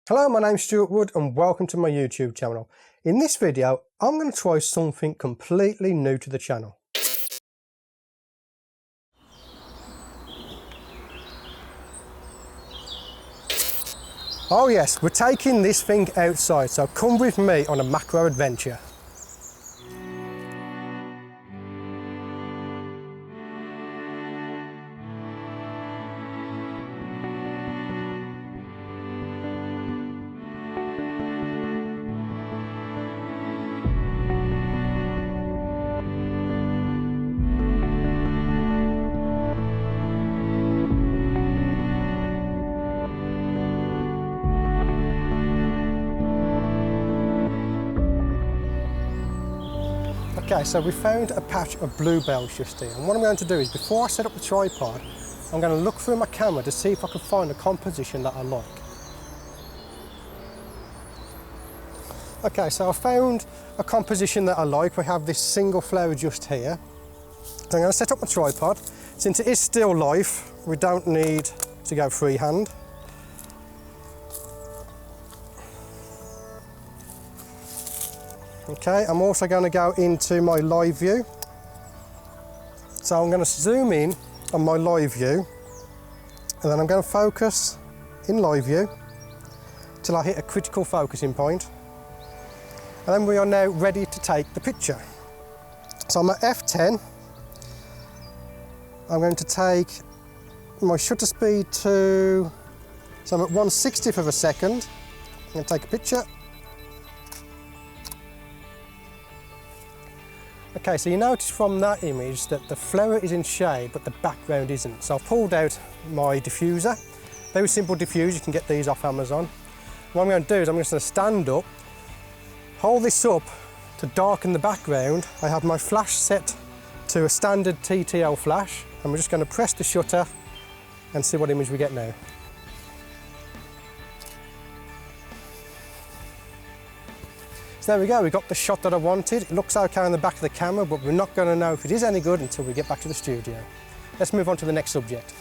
Hello, my name's Stuart Wood and welcome to my YouTube channel. In this video, I'm going to try something completely new to the channel. Oh yes, we're taking this thing outside, so come with me on a macro adventure. Okay, so we found a patch of bluebells just here, and what I'm going to do is, before I set up the tripod, I'm going to look through my camera to see if I can find a composition that I like. Okay, so I found a composition that I like. We have this single flower just here. So I'm going to set up my tripod. Since it is still life, we don't need to go freehand. Okay, I'm also going to go into my live view. So I'm going to zoom in on my live view, and then I'm going to focus in live view till I hit a critical focusing point. And then we are now ready to take the picture. So I'm at F10. I'm going to take my shutter speed to, so I'm at 1/60th of a second. I'm going to take a picture. Okay, so you notice from that image that the flower is in shade, but the background isn't. So I've pulled out my diffuser. Very simple diffuser, you can get these off Amazon. What I'm going to do is I'm just going to stand up, hold this up to darken the background. I have my flash set to a standard TTL flash, and we're just going to press the shutter and see what image we get now. So there we go, we got the shot that I wanted. It looks okay on the back of the camera, but we're not going to know if it is any good until we get back to the studio. Let's move on to the next subject.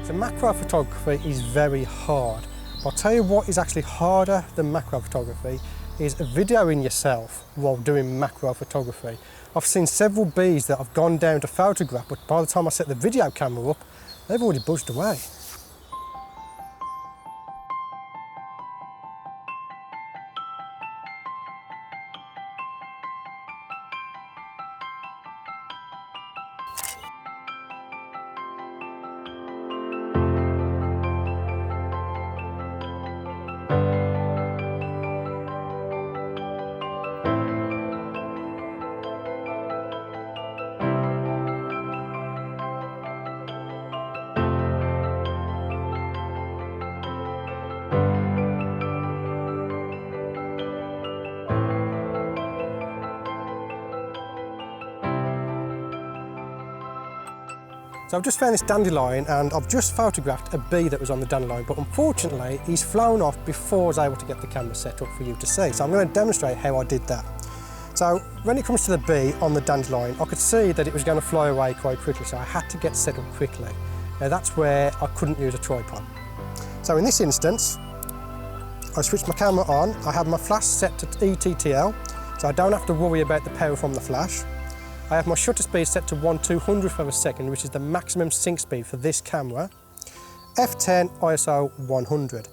So macro photography is very hard. I'll tell you what is actually harder than macro photography is videoing yourself while doing macro photography. I've seen several bees that I've gone down to photograph, but by the time I set the video camera up, they've already buzzed away. So I've just found this dandelion, and I've just photographed a bee that was on the dandelion, but unfortunately he's flown off before I was able to get the camera set up for you to see. So I'm going to demonstrate how I did that. So when it comes to the bee on the dandelion, I could see that it was going to fly away quite quickly, so I had to get set up quickly. Now that's where I couldn't use a tripod. So in this instance, I switched my camera on. I have my flash set to ETTL, so I don't have to worry about the power from the flash. I have my shutter speed set to 1/200th of a second, which is the maximum sync speed for this camera. F10, ISO 100.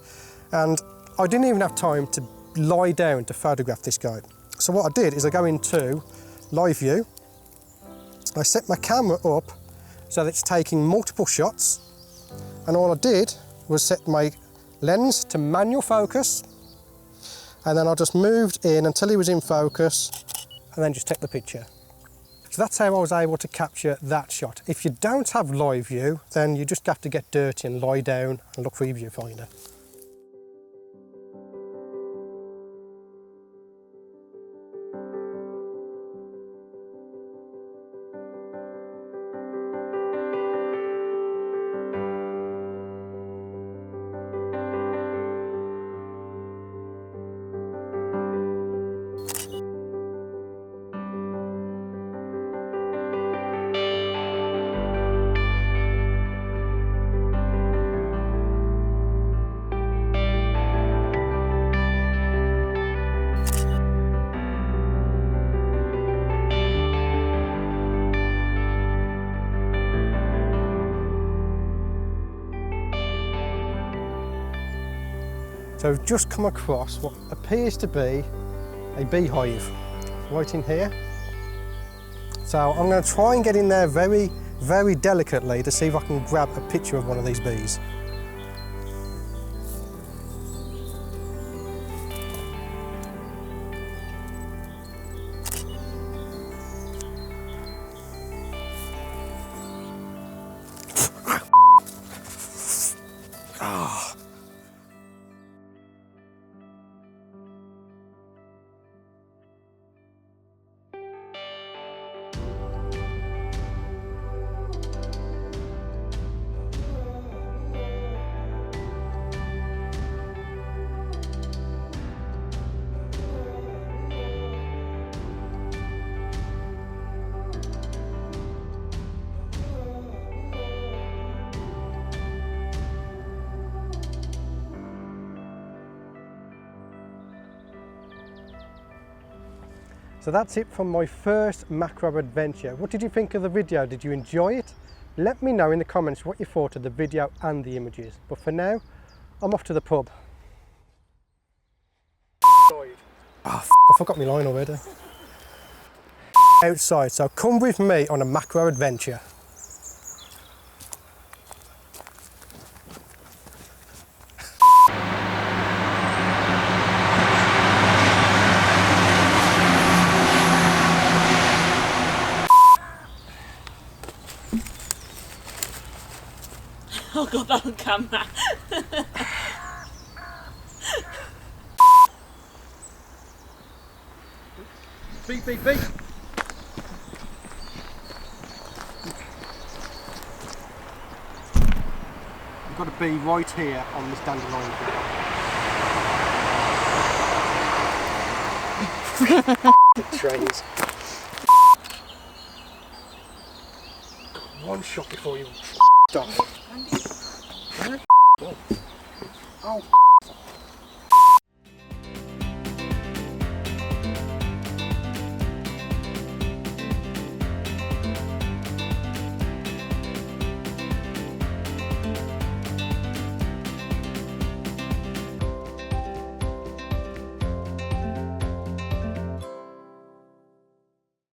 And I didn't even have time to lie down to photograph this guy. So what I did is I go into live view. I set my camera up so that it's taking multiple shots. And all I did was set my lens to manual focus. And then I just moved in until he was in focus, and then just take the picture. So that's how I was able to capture that shot. If you don't have live view, then you just have to get dirty and lie down and look for your viewfinder. So we've just come across what appears to be a beehive right in here. So I'm going to try and get in there very, very delicately to see if I can grab a picture of one of these bees. So that's it from my first macro adventure. What did you think of the video? Did you enjoy it? Let me know in the comments what you thought of the video and the images. But for now, I'm off to the pub. Oh, I forgot my line already. Outside, so come with me on a macro adventure. Oh, got that on camera. Beep, beep, beep. We've got a bee right here on this dandelion. Trains. One shot before you stop. Oh.